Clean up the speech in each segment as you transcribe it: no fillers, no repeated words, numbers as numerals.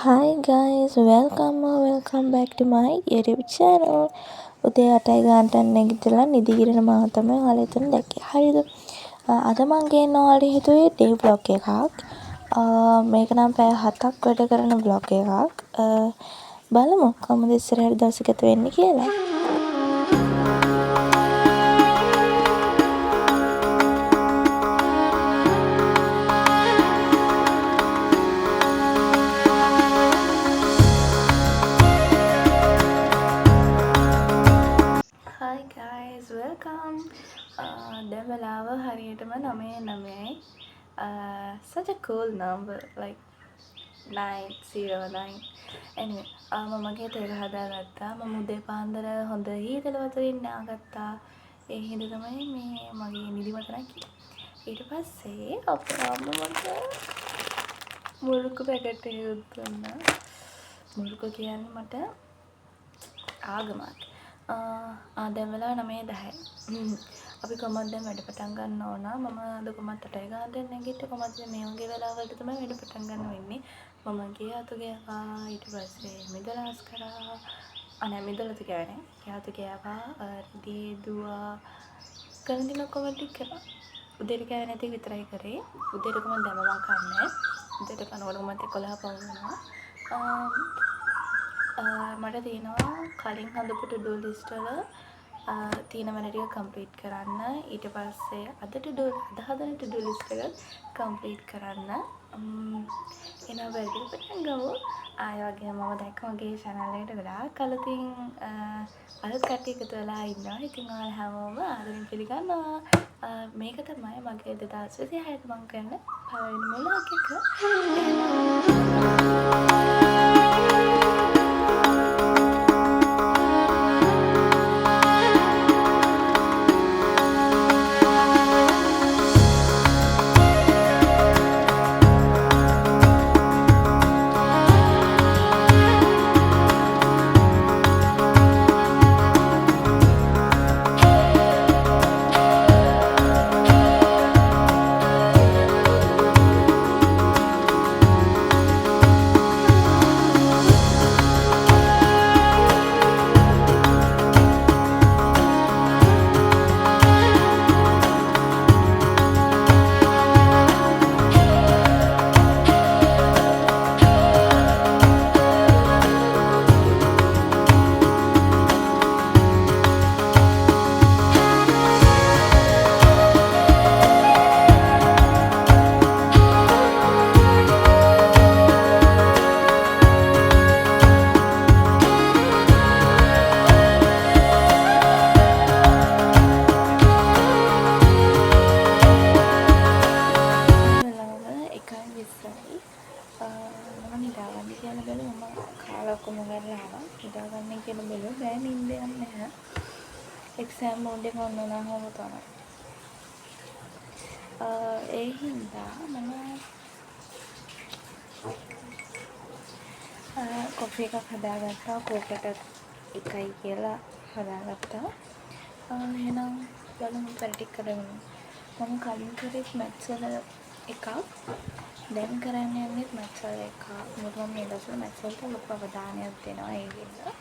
Hi guys, welcome back to my YouTube channel. උදේ 8යි ගානට නැගිටලා නිදිගිරෙන මාව තමයි ඔයාලා එතන දැක්කේ. හරිද? අද මම ගේන්න ඔයාලට හිතුවේ ඩේ vlog එකක්. මේක නම් පැය 7ක් වැඩ කරන vlog එකක්. බලමු කොහොමද ඉස්සරහට දවස ගත වෙන්නේ කියලා. Hi guys, welcome. දැන් වෙලාව හරියටම 9:09යි. Such a cool number, like 9:09. Anyway, මම මගේ තේර හදාගත්තා. මම උදේ පාන්දර හොඳ හීතල වතුරින් නාගත්තා. ඒ හින්දා තමයි මේ මගේ නිදිමත නැගී. ඊට පස්සේ අපේ අම්මා මට මුරුක්කු පැකට් එකක් දුන්නා. මුරුක්කු කියන්නේ මට ආගමක්. දැන් වෙලාව 9:10යි. අපි කොහොමද දැන් වැඩ පටන් ගන්න ඕන. මම අද කොහොමද 8යි ගානට නැගිට්ට කොහොමද මේ වගේ වෙලාවලට තමයි වැඩ පටන් ගන්න වෙන්නේ. මම ගියා අතු ගියා ඊට පස්සේ මිදලාස් කරා. අනේ මිදලත් ගෑනේ. යාතු ගියා රෙදි දුවා කරන දින කොහොමද කරා. උදේට ගෑ නැති විතරයි කරේ. උදේට කොහොමද දැන් මම කන්නේ. උදේට කනකොට මම 11 පව් වෙනවා. මට තියෙනවා කලින් හදපු to do list වල තියෙන වැඩ ටික කම්ප්ලීට් කරන්න. ඊට පස්සේ අද හදන to do list එක කම්ප්ලීට් කරන්න. එනවා වැඩ පටන් ගමු. වගේ මම දැක්ක මගේ channel එකට ගොඩාක් කලකින් අලුත් කට්ටිය එකතු වෙලා ඉන්නවා. ඉතින් ඔයාලා හැමෝම ආදරෙන් පිළිගන්නවා. මේක තමයි මගේ 2026ට මම කරන පළවෙනි vlog එක. එක්සෑම් මෝඩ් එක ඔන් වුණාම තමයි. ඒ හින්දා මම කොෆි එකක් හදාගත්තා. කෝකට 1යි කියලා හදාගත්තා. එහෙනම් බලමු පරිටික් කරමු. මම කලින් කරේ මැත්ස් වල එකක්. දැන් කරන්න යන්නේ මැත්ස් වල එකක්. මොකද මම මේ දවස්වල මැත්ස් වලට ලොකු අවධානයක් දෙනවා. ඒ හින්දා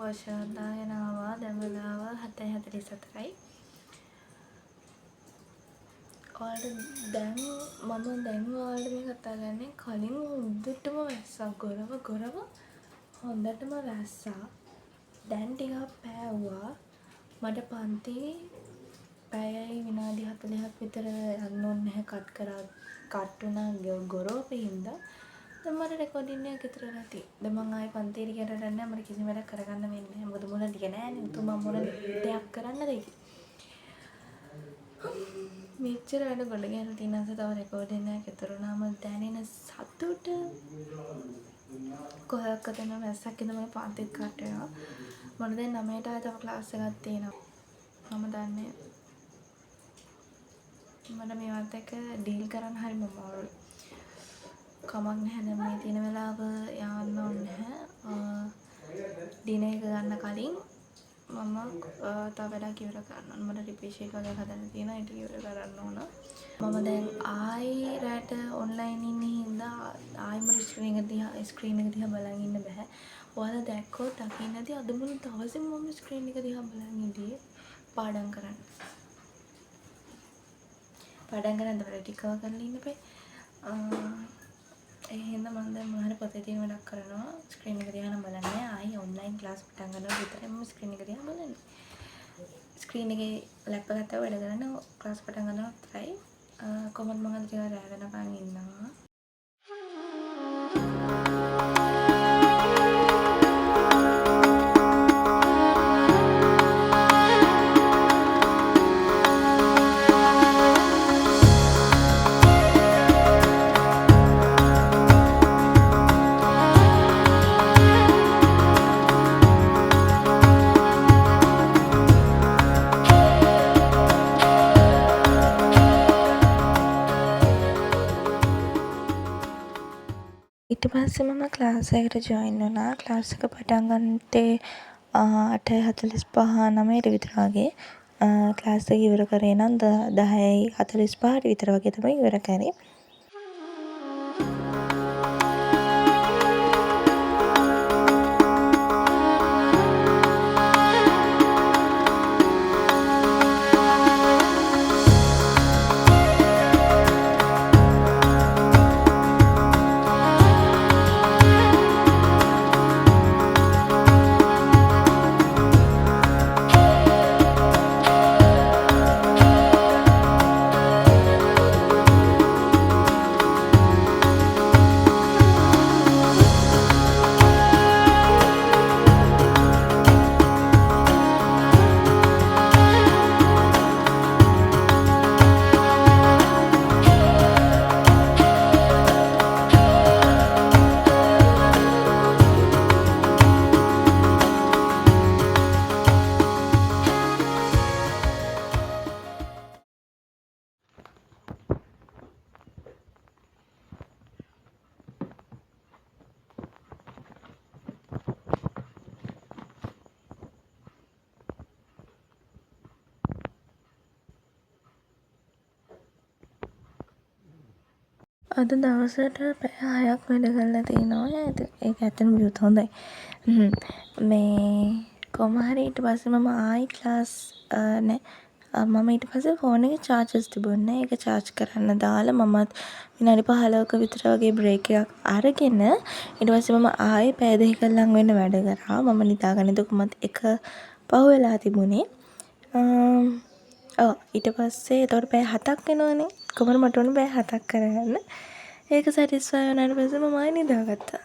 පෝෂණ දාගෙන ආවා. දැන් වෙලාව 7:44යි. ඔයාලට දැන් ඔයාලට මේ කතා කරන්නේ කලින් උඩටම වැස්සා ගොරව හොඳටම වැස්සා. දැන් ටිකක් පෑවුවා. මට පන්ති පැයයි විනාඩි 40ක් විතර යන්න ඕනේ නැහැ කට් වුණා ගොරෝපේ හින්දා. දැන් මට රෙකෝඩින් එක විතර නැති. දැන් මම ආයේ පන්තියට ගියට නැහැ. මට කිසිම වැඩක් කරගන්න වෙන්නේ නැහැ. මොකද මොන ටික නැහැනේ. උතුම් මොන දෙයක් කරන්නද ඒක. මෙච්චර වැඩ ගොඩ ගෑනු තියෙන අස තව රෙකෝඩින් එකක් විතර වුණාම දැනෙන සතුට කොහොක්කද නම් වැස්සක් ඉඳන් මම පන්තිත් කට් වෙනවා. මම දැන් 9ට ආයෙ තව ක්ලාස් එකක් තියෙනවා. මම දන්නේ මට මේවත් එක්ක ඩීල් කරන්න හරිම අමාරුයි. කමක් නැහැ දැන් මේ තියෙන වෙලාව යන්න ඕනේ නැහැ. දින එක ගන්න කලින් මම තව වැඩක් ඉවර කරන්න ඕන. මට රිපීට් එක වගේ හදන්න තියෙනවා. ඒක ඉවර කරන්න ඕන. මම දැන් ආයි රැට ඔන්ලයින් ඉන්නේ හින්දා ආයි මට ස්ක්‍රීන් එක දිහා බලන් ඉන්න බෑ. ඔයාලා දැක්කොත් දකින්න ඇති අද මුළු දවසෙම මම ස්ක්‍රීන් එක දිහා බලන් ඉඳී පාඩම් කරන්න. පාඩම් කරන්න බෑ ටිකව කරලා ඉන්න බෑ. ඒ හින්දා මම දැන් මොනවාරි පොතේ තියෙන වැඩක් කරනවා. ස්ක්‍රීන් එක දිහා නම් බලන්නේ. ආයි ඔන්ලයින් ක්ලාස් පටන් ගන්නවා විතරයි මම ස්ක්‍රීන් එක දිහා බලන්නේ. ස්ක්‍රීන් එකේ ලැප් එක ගත්තා වැඩ කරන්න ක්ලාස් පටන් ගන්නවා විතරයි. කොහොමද මම අද ටික රෑ වෙනකන් ඉන්නවා. ඊට පස්සේ මම ක්ලාස් එකට ජොයින් වුණා. ක්ලාස් එක පටන් ගත්තේ 8:45 9ට විතර වගේ. ක්ලාස් එක ඉවර කරේ නම් 10:45ට විතර වගේ තමයි ඉවර කරේ. අද දවසට පැය 6ක් වැඩ කරලා තිනවා. ඒක ඇත්තටම විරුත් හොඳයි. මේ කොහොම හරි ඊට පස්සේ මම ආයි ක්ලාස් මම ඊට පස්සේ ෆෝන් එකේ චාර්ජස් තිබුණේ නැහැ. ඒක චාර්ජ් කරන්න දාලා මමත් විනාඩි 15ක විතර වගේ බ්‍රේක් එකක් අරගෙන ඊට පස්සේ මම ආයි පැය දෙකක ලඟ වෙන්න වැඩ කරා. මම නිදාගන්න දුකමත් එක පහු වෙලා තිබුණේ. ඊට පස්සේ එතකොට පැය 7ක් වෙනවනේ. කොහොමද මට උනේ පැය 7ක් කරගන්න. ඒක සැටිස්ෆයි වුණාට පස්සේ මම ආයෙ නිදාගත්තා.